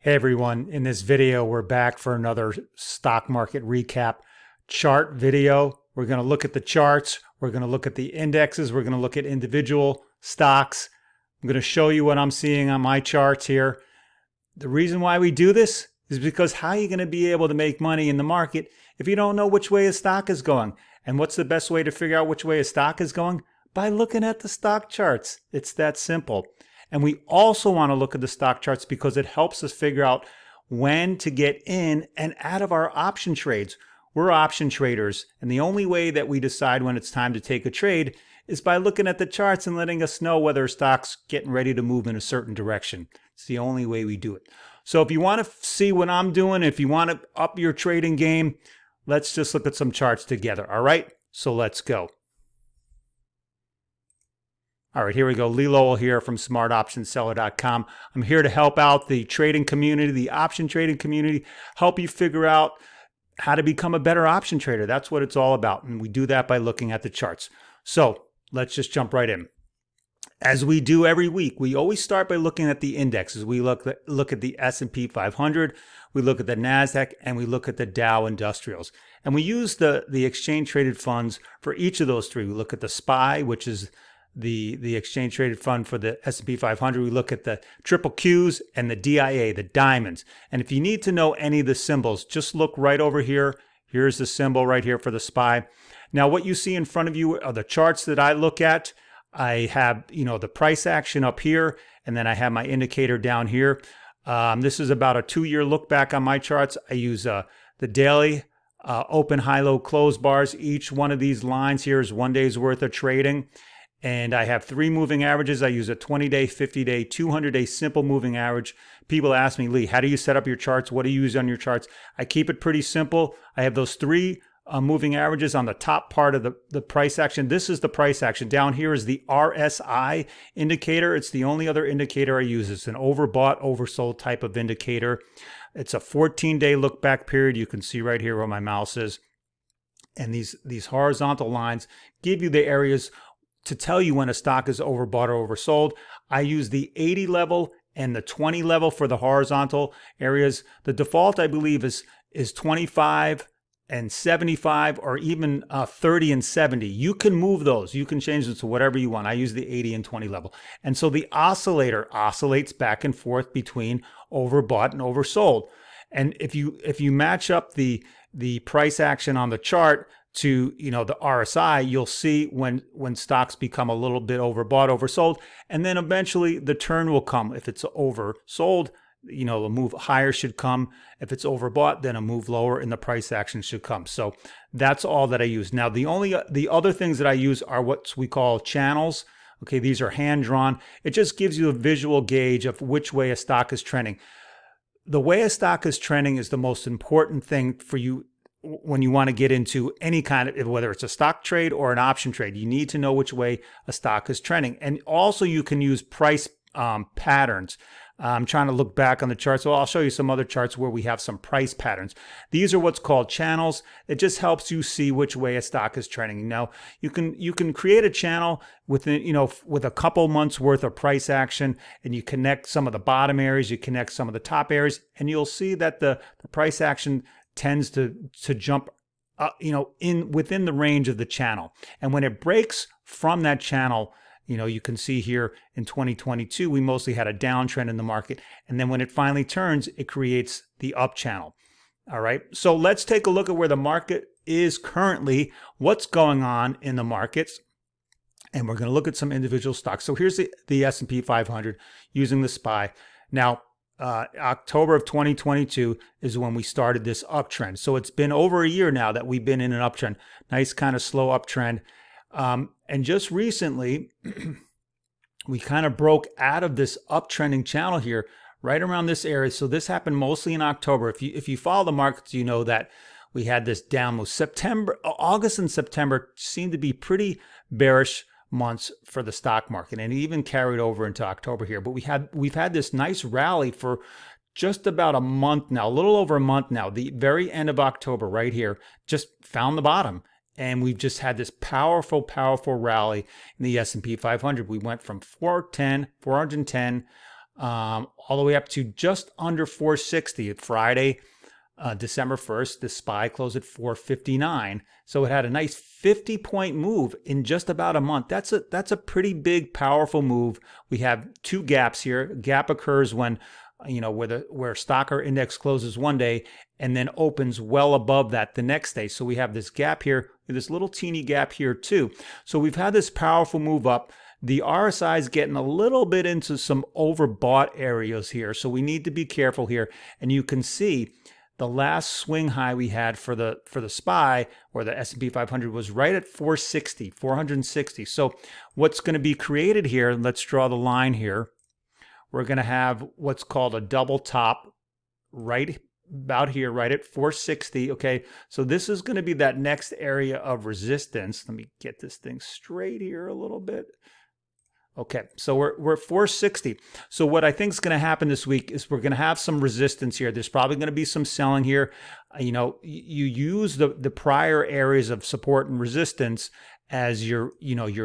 Hey everyone, in this video, we're back for another stock market recap chart video. We're going to look at the charts. We're going to look at the indexes. We're going to look at individual stocks. I'm going to show you what I'm seeing on my charts here. The reason why we do this is because how are you going to be able to make money in the market if you don't know which way a stock is going? And what's the best way to figure out which way a stock is going? By looking at the stock charts. It's that simple. And we also want to look at the stock charts because it helps us figure out when to get in and out of our option trades. We're option traders, and the only way that we decide when it's time to take a trade is by looking at the charts and letting us know whether a stock's getting ready to move in a certain direction. It's the only way we do it. So if you want to see what I'm doing, if you want to up your trading game, let's just look at some charts together, all right? So let's go. All right, here we go. Lee Lowell here from smartoptionseller.com. I'm here to help out the trading community, the option trading community, help you figure out how to become a better option trader. That's what it's all about. And we do that by looking at the charts. So let's just jump right in. As we do every week, we always start by looking at the indexes. We look at the S&P 500, we look at the NASDAQ, and we look at the Dow Industrials. And we use the exchange traded funds for each of those three. We look at the SPY, which is the exchange traded fund for the S&P 500. We look at the triple Qs and the DIA, the diamonds. And if you need to know any of the symbols, just look right over here. Here's the symbol right here for the SPY. Now, what you see in front of you are the charts that I look at. I have, the price action up here, and then I have my indicator down here. This is about a 2-year look back on my charts. I use the daily open, high, low, close bars. Each one of these lines here is 1 day's worth of trading. And I have 3 moving averages. I use a 20-day, 50-day, 200-day simple moving average. People ask me, Lee, how do you set up your charts? What do you use on your charts? I keep it pretty simple. I have those 3 moving averages on the top part of the price action. This is the price action. Down here is the RSI indicator. It's the only other indicator I use. It's an overbought, oversold type of indicator. It's a 14-day look back period. You can see right here where my mouse is. And these horizontal lines give you the areas to tell you when a stock is overbought or oversold. I use the 80 level and the 20 level for the horizontal areas. The default, I believe, is 25 and 75 or even 30 and 70. You can move those. You can change them to whatever you want. I use the 80 and 20 level. And so the oscillator oscillates back and forth between overbought and oversold. And if you match up the price action on the chart to the RSI, you'll see when stocks become a little bit overbought, oversold, and then eventually the turn will come. If it's oversold, a move higher should come. If it's overbought, then a move lower in the price action should come. So that's all that I use. Now the other things that I use are what we call channels. Okay, these are hand drawn. It just gives you a visual gauge of which way a stock is trending. The way a stock is trending is the most important thing for you when you want to get into any kind of, whether it's a stock trade or an option trade. You need to know which way a stock is trending. And also you can use price patterns. I'm trying to look back on the charts. So I'll show you some other charts where we have some price patterns. These are what's called channels. It just helps you see which way a stock is trending. Now, you can create a channel within, with a couple months worth of price action, and you connect some of the bottom areas, you connect some of the top areas, and you'll see that the price action tends to jump within the range of the channel. And when it breaks from that channel, you can see here in 2022, we mostly had a downtrend in the market. And then when it finally turns, it creates the up channel. All right. So let's take a look at where the market is currently, what's going on in the markets. And we're going to look at some individual stocks. So here's the S&P 500 using the SPY. Now, October of 2022 is when we started this uptrend. So it's been over a year now that we've been in an uptrend. Nice kind of slow uptrend. And just recently, we kind of broke out of this uptrending channel here, right around this area. So this happened mostly in October. If you follow the markets, you know that we had this down move. August and September seemed to be pretty bearish months for the stock market, and it even carried over into October here. But we've had this nice rally for just about a month now, a little over a month now. The very end of October right here just found the bottom. And we've just had this powerful, powerful rally in the S&P 500. We went from 410 all the way up to just under 460. Friday, December 1st, the SPY closed at 459. So it had a nice 50-point move in just about a month. That's a pretty big, powerful move. We have two gaps here. Gap occurs when, where stock or index closes one day and then opens well above that the next day. So we have this gap here, this little teeny gap here too. So we've had this powerful move up. The RSI is getting a little bit into some overbought areas here. So we need to be careful here. And you can see the last swing high we had for the SPY or the S&P 500 was right at 460. So what's going to be created here, let's draw the line here. We're going to have what's called a double top right about here, right at 460. Okay, so this is going to be that next area of resistance. Let me get this thing straight here a little bit. Okay, so we're at 460. So what I think is going to happen this week is we're going to have some resistance here. There's probably going to be some selling here. You use the prior areas of support and resistance as your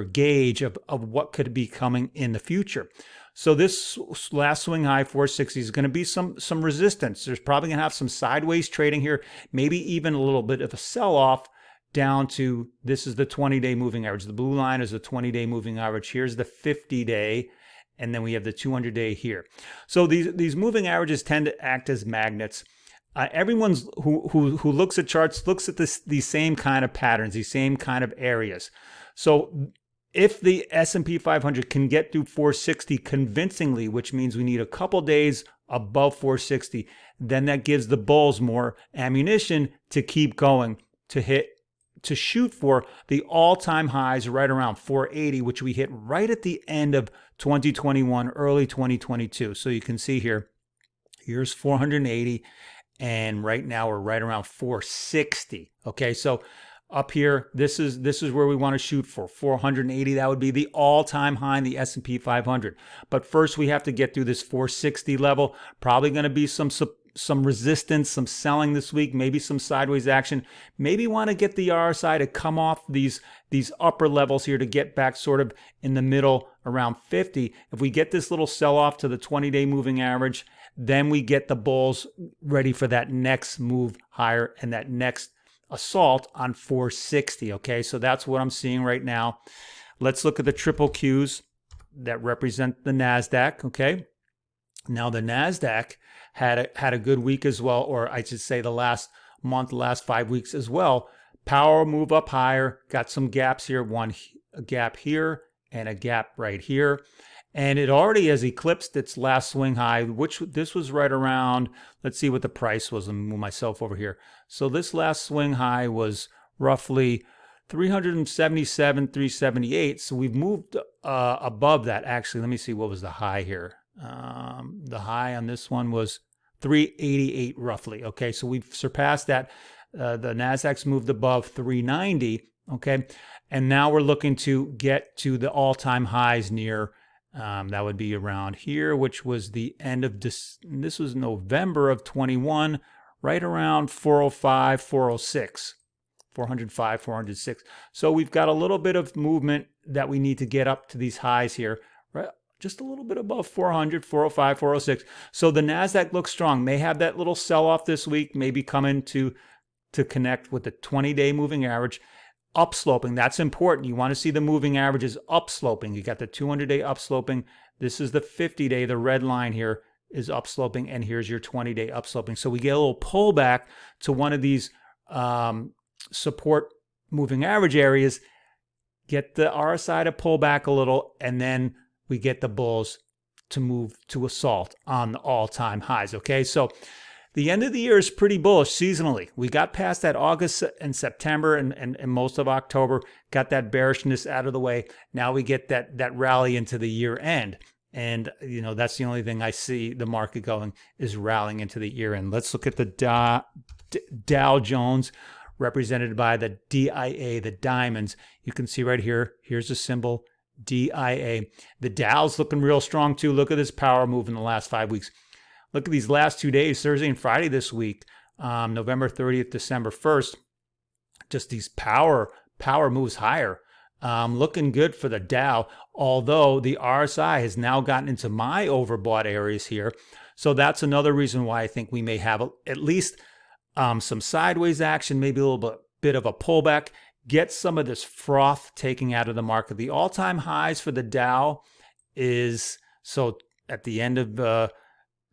gauge of what could be coming in the future. So this last swing high, 460, is going to be some resistance. There's probably going to have some sideways trading here, maybe even a little bit of a sell-off down to, this is the 20-day moving average. The blue line is the 20-day moving average. Here's the 50-day, and then we have the 200-day here. So these moving averages tend to act as magnets. Everyone who looks at charts looks at these same kind of patterns, these same kind of areas. So if the S&P 500 can get through 460 convincingly, which means we need a couple days above 460, then that gives the bulls more ammunition to keep going, to shoot for the all-time highs right around 480, which we hit right at the end of 2021, early 2022. So you can see here's 480, and right now we're right around 460. Okay, so up here, this is where we want to shoot for 480. That would be the all-time high in the S&P 500. But first, we have to get through this 460 level. Probably going to be some resistance, some selling this week, maybe some sideways action. Maybe want to get the RSI to come off these upper levels here to get back sort of in the middle around 50. If we get this little sell-off to the 20-day moving average, then we get the bulls ready for that next move higher and that next assault on 460. Okay, so that's what I'm seeing right now. Let's look at the triple Qs that represent the NASDAQ. Okay, now the NASDAQ had a good week as well, or I should say the last month, last 5 weeks as well. Power move up higher, got some gaps here, a gap here and a gap right here. And it already has eclipsed its last swing high, which this was right around, let's see what the price was. Let me move myself over here. So this last swing high was roughly 377, 378. So we've moved above that. Actually, let me see, what was the high here? The high on this one was 388 roughly. Okay, so we've surpassed that. The NASDAQ's moved above 390. Okay, and now we're looking to get to the all-time highs near, that would be around here, which was the end of this was November of 21, right around 405, 406. 405, 406. So we've got a little bit of movement that we need to get up to these highs here, right? Just a little bit above 400, 405, 406. So the NASDAQ looks strong. May have that little sell-off this week, maybe coming to connect with the 20-day moving average. Upsloping, that's important. You want to see the moving averages upsloping. You got the 200-day upsloping. This is the 50-day. The red line here is upsloping, and here's your 20-day upsloping. So we get a little pullback to one of these support moving average areas, get the RSI to pull back a little, and then we get the bulls to move to assault on the all-time highs. Okay, so the end of the year is pretty bullish seasonally. We got past that August and September and most of October, got that bearishness out of the way. Now we get that rally into the year end. And, that's the only thing I see the market going is rallying into the year end. Let's look at the Dow Jones, represented by the DIA, the diamonds. You can see right here, here's the symbol DIA. The Dow's looking real strong too. Look at this power move in the last 5 weeks. Look at these last 2 days, Thursday and Friday this week, November 30th, December 1st. Just these power moves higher. Looking good for the Dow, although the RSI has now gotten into my overbought areas here. So that's another reason why I think we may have at least some sideways action, maybe a little bit of a pullback, get some of this froth taking out of the market. The all-time highs for the Dow is, so at the end of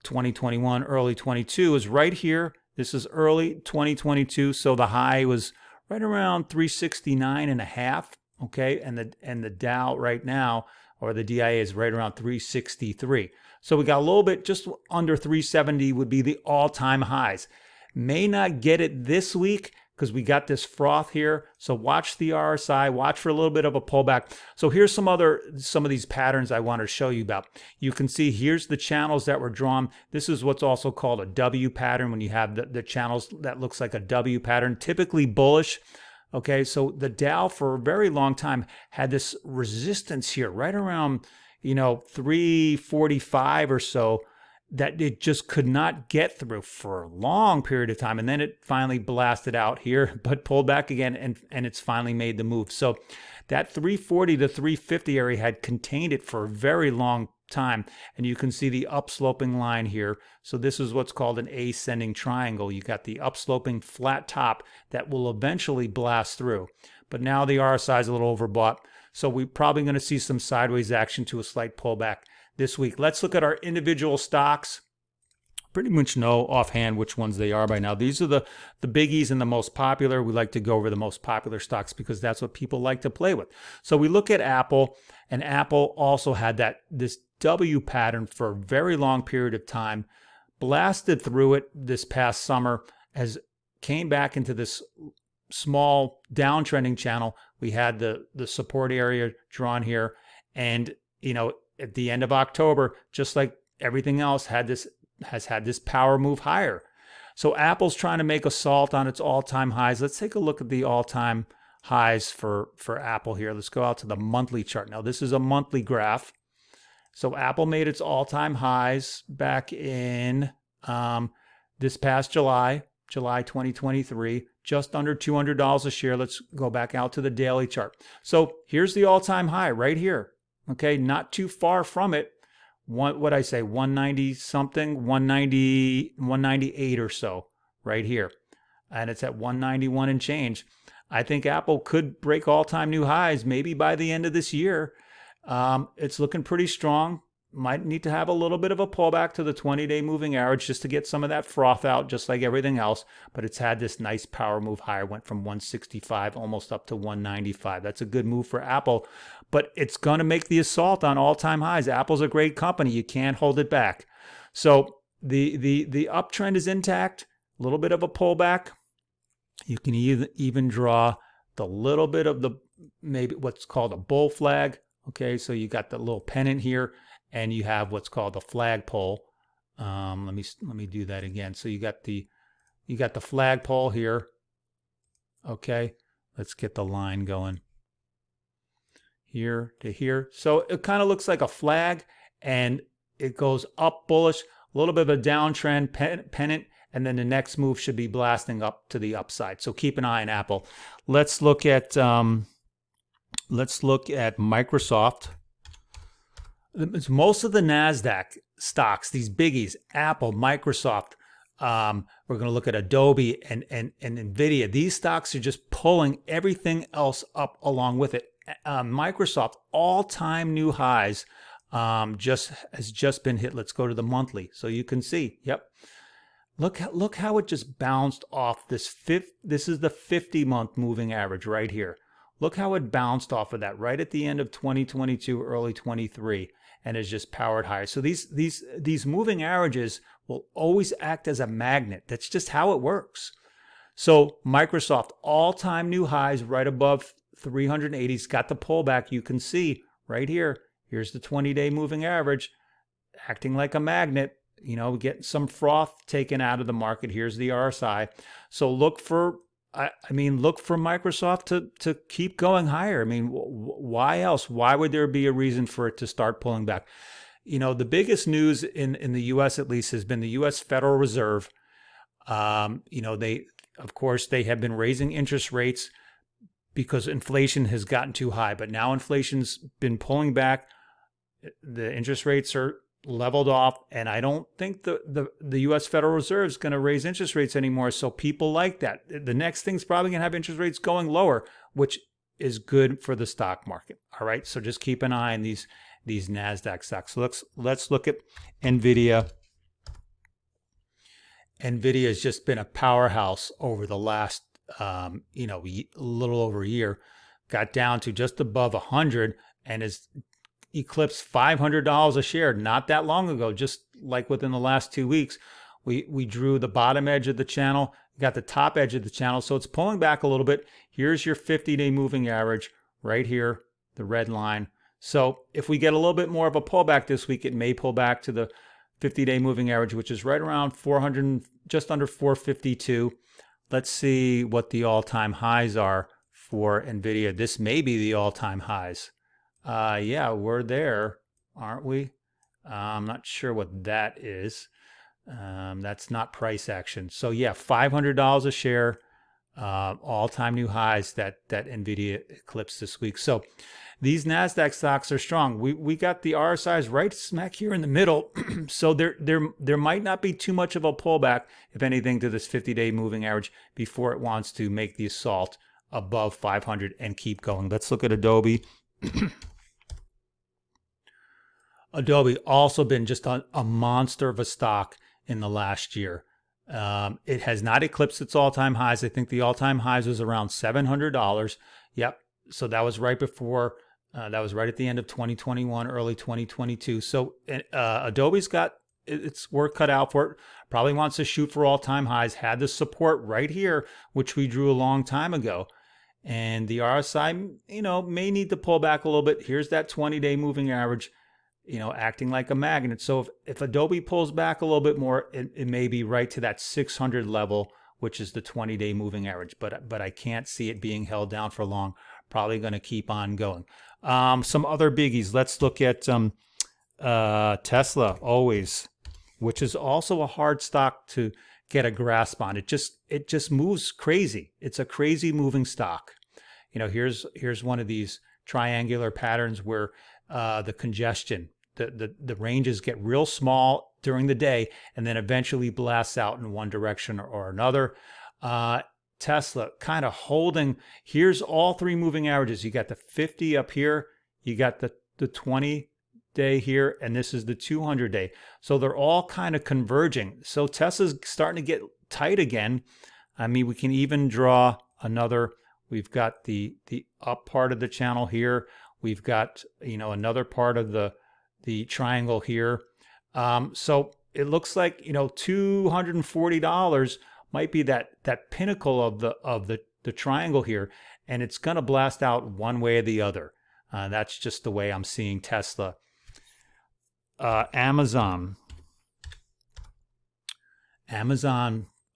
2021, early 22 is right here. This is early 2022. So the high was right around 369 and a half. Okay. And the Dow right now, or the DIA, is right around 363. So we got a little bit just under 370 would be the all-time highs. May not get it this week because we got this froth here. So watch the RSI, watch for a little bit of a pullback. So here's some of these patterns I want to show you about. You can see here's the channels that were drawn. This is what's also called a W pattern, when you have the channels that looks like a W pattern, typically bullish. Okay, so the Dow for a very long time had this resistance here right around, 345 or so, that it just could not get through for a long period of time. And then it finally blasted out here, but pulled back again, and it's finally made the move. So that 340 to 350 area had contained it for a very long time. And you can see the upsloping line here. So this is what's called an ascending triangle. You got the upsloping flat top that will eventually blast through. But now the RSI is a little overbought. So we're probably going to see some sideways action to a slight pullback this week. Let's look at our individual stocks. Pretty much know offhand which ones they are by now. These are the biggies and the most popular. We like to go over the most popular stocks because that's what people like to play with. So we look at Apple, and Apple also had this W pattern for a very long period of time, blasted through it this past summer, as came back into this small downtrending channel. We had the support area drawn here, and at the end of October, just like everything else, has had this power move higher. So Apple's trying to make a salt on its all-time highs. Let's take a look at the all-time highs for Apple here. Let's go out to the monthly chart. Now, this is a monthly graph. So Apple made its all-time highs back in this past July 2023, just under $200 a share. Let's go back out to the daily chart. So here's the all-time high right here. Okay, not too far from it. What I say, 190 something, 198 or so right here. And it's at 191 and change. I think Apple could break all-time new highs maybe by the end of this year. It's looking pretty strong. Might need to have a little bit of a pullback to the 20-day moving average just to get some of that froth out, just like everything else. But it's had this nice power move higher, went from 165 almost up to 195. That's a good move for Apple, but it's going to make the assault on all-time highs. Apple's a great company. You can't hold it back. So the uptrend is intact, a little bit of a pullback. You can even draw the little bit of the, maybe what's called a bull flag. Okay, so you got the little pennant here, and you have what's called a flagpole. Let me do that again. So you got the flagpole here. Okay, let's get the line going here to here. So it kind of looks like a flag, and it goes up bullish, a little bit of a downtrend pennant, and then the next move should be blasting up to the upside. So keep an eye on Apple. Let's look at Microsoft. Most of the NASDAQ stocks, these biggies, Apple, Microsoft, we're going to look at Adobe and NVIDIA. These stocks are just pulling everything else up along with it. Microsoft, all-time new highs, has just been hit. Let's go to the monthly so you can see. Yep. Look how it just bounced off this this is the 50-month moving average right here. Look how it bounced off of that right at the end of 2022, early 23, and has just powered higher. So these moving averages will always act as a magnet. That's just how it works. So Microsoft, all-time new highs right above 380's, got the pullback. You can see right here. Here's the 20-day moving average acting like a magnet. Getting some froth taken out of the market. Here's the RSI. So look for Microsoft to keep going higher. I mean, why else? Why would there be a reason for it to start pulling back? The biggest news in the U.S. at least has been the U.S. Federal Reserve. They have been raising interest rates because inflation has gotten too high. But now inflation's been pulling back. The interest rates are leveled off, and I don't think the U.S. Federal Reserve is going to raise interest rates anymore. So people like that. The next thing's probably going to have interest rates going lower, which is good for the stock market. All right, so just keep an eye on these NASDAQ stocks. So let's look at NVIDIA. NVIDIA has just been a powerhouse over the last a little over a year. Got down to just above 100 and has eclipsed $500 a share not that long ago, just like within the last 2 weeks. We drew the bottom edge of the channel, got the top edge of the channel, so it's pulling back a little bit. Here's your 50-day moving average right here, the red line. So if we get a little bit more of a pullback this week, it may pull back to the 50-day moving average, which is right around 400, just under 452. Let's see what the all-time highs are for NVIDIA. This may be the all-time highs. Yeah, we're there, aren't we? I'm not sure what that is. That's not price action. So yeah, $500 a share, all-time new highs that NVIDIA eclipsed this week. So these NASDAQ stocks are strong. We got the RSIs right smack here in the middle. So there might not be too much of a pullback, if anything, to this 50-day moving average before it wants to make the assault above 500 and keep going. Let's look at Adobe. Adobe also been just a monster of a stock in the last year. It has not eclipsed its all-time highs. I think the all-time highs was around $700. Yep. So that was right before, that was right at the end of 2021, early 2022. So Adobe's got its work cut out for it. Probably wants to shoot for all-time highs. Had the support right here, which we drew a long time ago. And the RSI, may need to pull back a little bit. Here's that 20-day moving average, acting like a magnet. So if Adobe pulls back a little bit more, it may be right to that 600 level, which is the 20-day moving average. But I can't see it being held down for long. Probably going to keep on going. Some other biggies. Let's look at Tesla, always, which is also a hard stock to get a grasp on. It just moves crazy. It's a crazy moving stock. Here's one of these triangular patterns where the congestion, the ranges get real small during the day and then eventually blasts out in one direction or another. Tesla kind of holding. Here's all three moving averages. You got the 50 up here, you got the 20-day here, and this is the 200-day. So they're all kind of converging. So Tesla's starting to get tight again. I mean, we can even draw another. We've got the up part of the channel here. We've got another part of the triangle here. So it looks like $240 might be that pinnacle of the triangle here, and it's going to blast out one way or the other. That's just the way I'm seeing Tesla. Amazon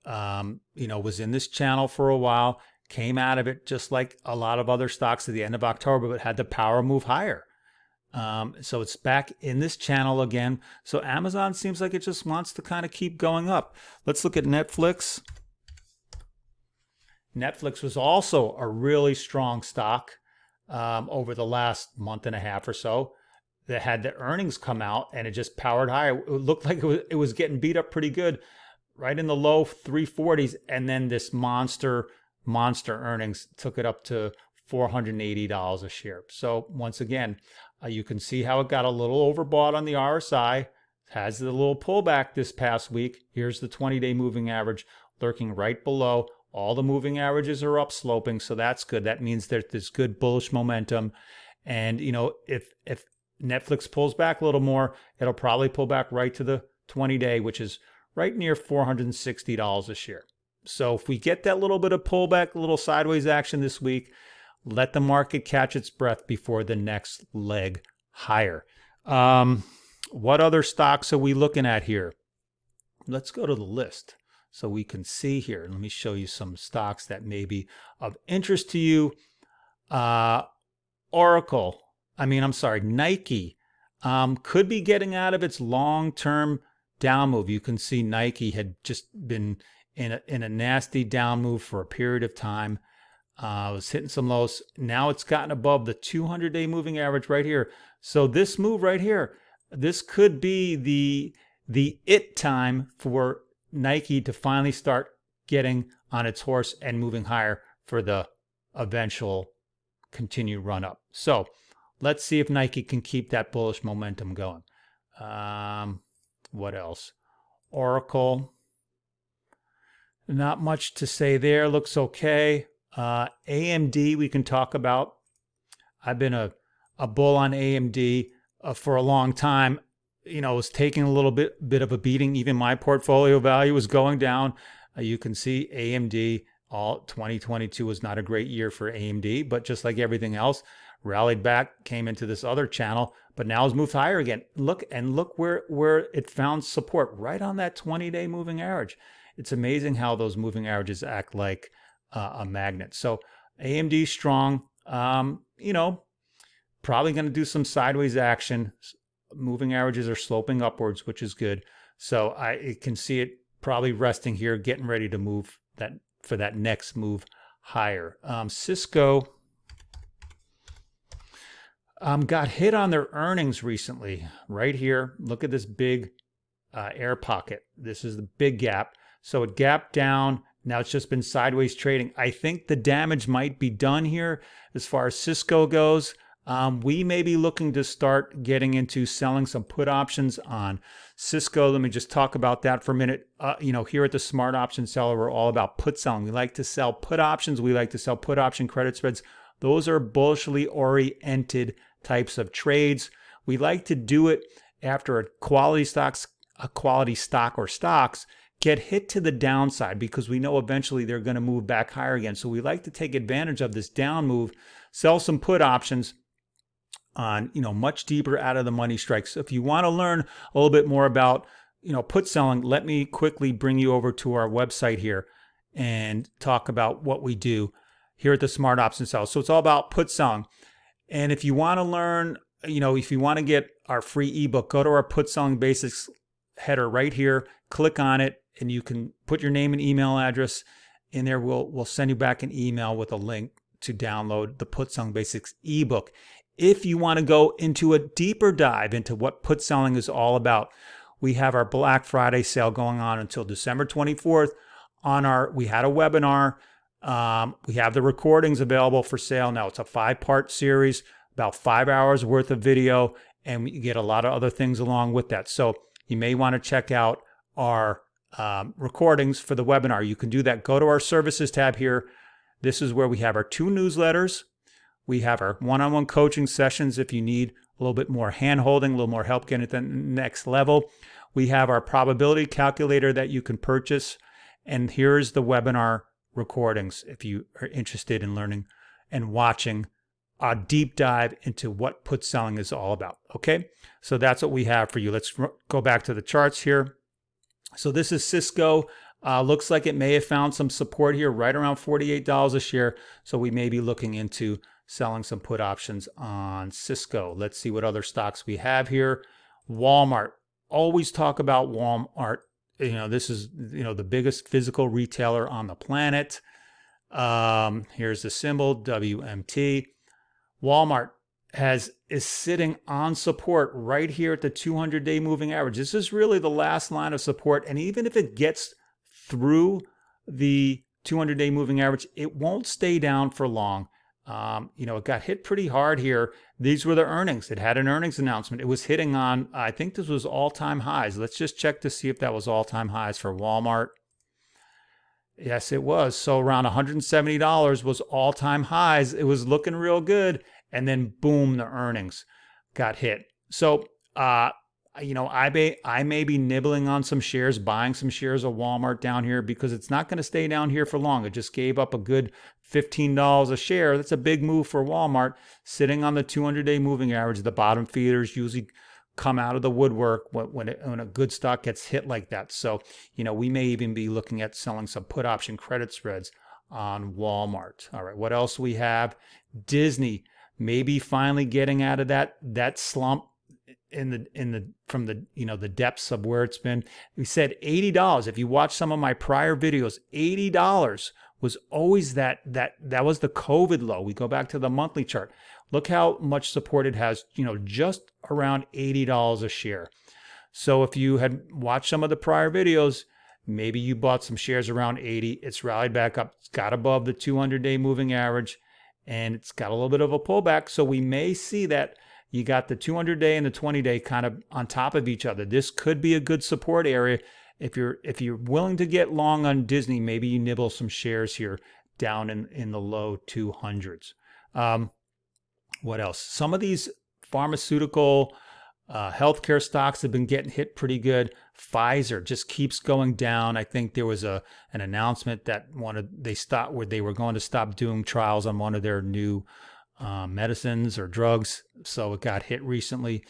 was in this channel for a while, came out of it just like a lot of other stocks at the end of October, but had the power move higher. So it's back in this channel again. So Amazon seems like it just wants to kind of keep going up. Let's look at Netflix. Netflix was also a really strong stock over the last month and a half or so. That had the earnings come out and it just powered higher. It looked like it was getting beat up pretty good, right in the low 340s, and then this monster earnings took it up to $480 a share. So once again, you can see how it got a little overbought on the RSI, has the little pullback this past week. Here's the 20-day moving average lurking right below. All the moving averages are up sloping, so that's good. That means there's this good bullish momentum. And if Netflix pulls back a little more, it'll probably pull back right to the 20-day, which is right near $460 a share. So if we get that little bit of pullback, a little sideways action this week, let the market catch its breath before the next leg higher. What other stocks are we looking at here? Let's go to the list so we can see here. Let me show you some stocks that may be of interest to you. Nike could be getting out of its long-term down move. You can see Nike had just been in a nasty down move for a period of time. It was hitting some lows. Now it's gotten above the 200-day moving average right here. So this move right here, this could be the it time for Nike to finally start getting on its horse and moving higher for the eventual continued run up. So let's see if Nike can keep that bullish momentum going. What else? Oracle. Not much to say there. Looks okay. AMD we can talk about. I've been a bull on AMD for a long time. It was taking a little bit of a beating. Even my portfolio value was going down. You can see AMD, all 2022 was not a great year for AMD, but just like everything else, rallied back, came into this other channel, but now has moved higher again. Look where it found support, right on that 20-day moving average. It's amazing how those moving averages act like a magnet. So AMD strong, probably going to do some sideways action. Moving averages are sloping upwards, which is good. So I can see it probably resting here, getting ready to move for that next move higher. Cisco got hit on their earnings recently. Right here, look at this big air pocket. This is the big gap. So it gapped down. Now it's just been sideways trading. I think the damage might be done here as far as Cisco goes. We may be looking to start getting into selling some put options on Cisco. Let me just talk about that for a minute. Here at the Smart Option Seller, we're all about put selling. We like to sell put options. We like to sell put option credit spreads. Those are bullishly oriented types of trades. We like to do it after a quality stock or stocks get hit to the downside, because we know eventually they're going to move back higher again. So we like to take advantage of this down move, sell some put options on much deeper out of the money strikes. If you want to learn a little bit more about put selling, let me quickly bring you over to our website here and talk about what we do here at the Smart Option Seller. So it's all about put selling. And if you want to learn, if you want to get our free ebook, go to our Put Selling Basics header right here, click on it, and you can put your name and email address in there. We'll send you back an email with a link to download the Put Selling Basics ebook. If you want to go into a deeper dive into what put selling is all about, we have our Black Friday sale going on until December 24th. We had a webinar. We have the recordings available for sale now. It's a 5-part series, about 5 hours worth of video, and you get a lot of other things along with that. So you may want to check out our recordings for the webinar. You can do that. Go to our services tab here. This is where we have our 2 newsletters. We have our one-on-one coaching sessions if you need a little bit more hand-holding, a little more help getting at the next level. We have our probability calculator that you can purchase. And here's the webinar recordings if you are interested in learning and watching a deep dive into what put selling is all about. Okay, so that's what we have for you. Let's go back to the charts here. So this is Cisco. Looks like it may have found some support here right around $48 a share. So we may be looking into selling some put options on Cisco. Let's see what other stocks we have here. Walmart. Always talk about Walmart. This is the biggest physical retailer on the planet. Here's the symbol, WMT. Walmart is sitting on support right here at the 200-day moving average. This is really the last line of support. And even if it gets through the 200-day moving average, it won't stay down for long. It got hit pretty hard here. These were the earnings. It had an earnings announcement. It was hitting on, I think this was all-time highs. Let's just check to see if that was all-time highs for Walmart. Yes, it was. So around $170 was all-time highs. It was looking real good. And then boom, the earnings got hit. So, I may be nibbling on some shares, buying some shares of Walmart down here because it's not going to stay down here for long. It just gave up a good $15 a share. That's a big move for Walmart, sitting on the 200-day moving average. The bottom feeders usually come out of the woodwork when a good stock gets hit like that. So, we may even be looking at selling some put option credit spreads on Walmart. All right, what else we have? Disney, maybe finally getting out of that slump from the depths of where it's been. We said $80. If you watch some of my prior videos, $80 was always that was the COVID low. We go back to the monthly chart. Look how much support it has, just around $80 a share. So if you had watched some of the prior videos, maybe you bought some shares around 80. It's rallied back up. It's got above the 200-day moving average, and it's got a little bit of a pullback. So we may see that you got the 200-day and the 20-day kind of on top of each other. This could be a good support area. If you're willing to get long on Disney, maybe you nibble some shares here down in the low 200s. What else? Some of these pharmaceutical healthcare stocks have been getting hit pretty good. Pfizer just keeps going down. I think there was an announcement that they were going to stop doing trials on one of their new medicines or drugs, so it got hit recently.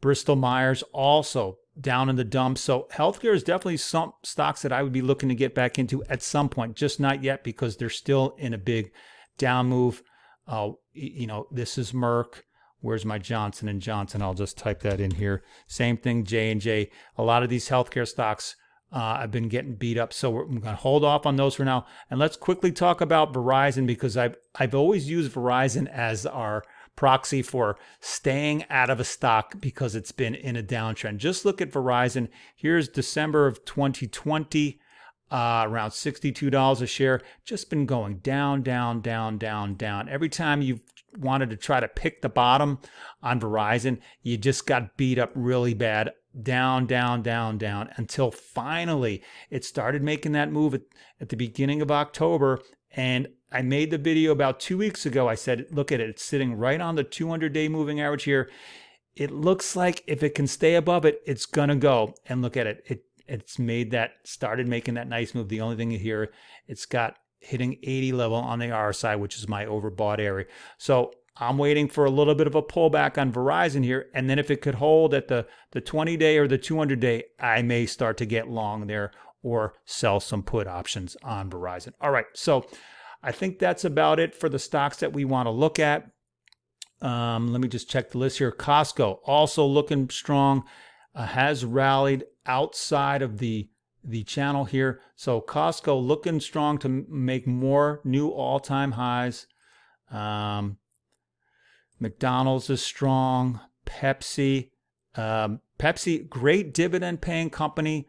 Bristol Myers also down in the dumps. So healthcare is definitely some stocks that I would be looking to get back into at some point, just not yet because they're still in a big down move. This is Merck. Where's my Johnson & Johnson? I'll just type that in here. Same thing, J&J. A lot of these healthcare stocks have been getting beat up, so I'm going to hold off on those for now. And let's quickly talk about Verizon, because I've always used Verizon as our proxy for staying out of a stock because it's been in a downtrend. Just look at Verizon. Here's December of 2020, around $62 a share. Just been going down, down, down, down, down. Every time you've wanted to try to pick the bottom on Verizon, you just got beat up really bad. Down, down, down, down, until finally it started making that move at the beginning of October. And I made the video about 2 weeks ago. I said, look at it. It's sitting right on the 200-day moving average here. It looks like if it can stay above it, it's going to go. And look at it. It's started making that nice move. The only thing here, it's got hitting 80 level on the RSI, which is my overbought area. So I'm waiting for a little bit of a pullback on Verizon here. And then if it could hold at the 20-day or the 200-day, I may start to get long there or sell some put options on Verizon. All right. So I think that's about it for the stocks that we want to look at. Let me just check the list here. Costco also looking strong, has rallied outside of the channel here. So Costco looking strong to make more new all-time highs. McDonald's is strong. Pepsi, great dividend paying company.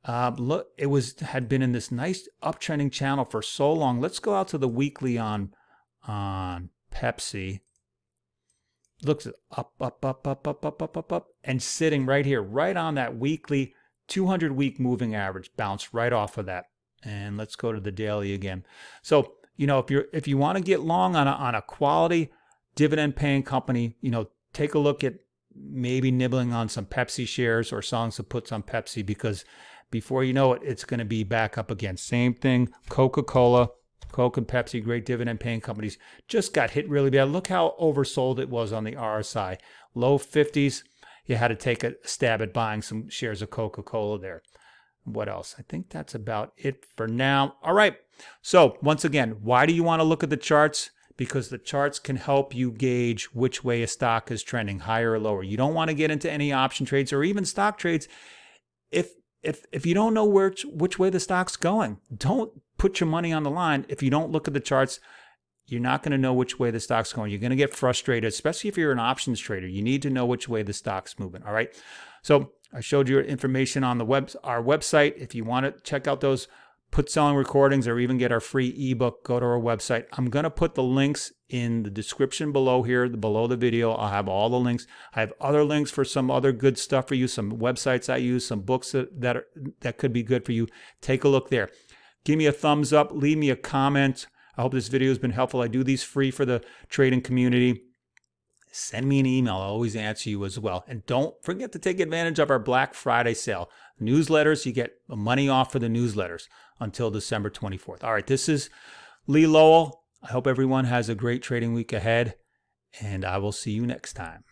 Look, had been in this nice uptrending channel for so long. Let's go out to the weekly on Pepsi. Looks up, and sitting right here, right on that weekly 200-week moving average. Bounce right off of that. And let's go to the daily again. So, if you want to get long on a quality dividend paying company, take a look at maybe nibbling on some Pepsi shares or selling some puts on Pepsi, because before you know it, it's going to be back up again. Same thing, Coca-Cola. Coke and Pepsi, great dividend paying companies, just got hit really bad. Look how oversold it was on the RSI. Low 50s. You had to take a stab at buying some shares of Coca-Cola there. What else? I think that's about it for now. All right. So once again, why do you want to look at the charts? Because the charts can help you gauge which way a stock is trending, higher or lower. You don't want to get into any option trades or even stock trades if you don't know which way the stock's going. Don't put your money on the line. If you don't look at the charts, you're not going to know which way the stock's going. You're going to get frustrated, especially if you're an options trader. You need to know which way the stock's moving. All right. So I showed you information on our website. If you want to check out those put selling recordings or even get our free ebook, go to our website. I'm going to put the links in the description below here, below the video. I'll have all the links. I have other links for some other good stuff for you, some websites I use, some books that could be good for you. Take a look there. Give me a thumbs up. Leave me a comment. I hope this video has been helpful. I do these free for the trading community. Send me an email. I'll always answer you as well. And don't forget to take advantage of our Black Friday sale. Newsletters, you get money off for the newsletters until December 24th. All right, this is Lee Lowell. I hope everyone has a great trading week ahead, and I will see you next time.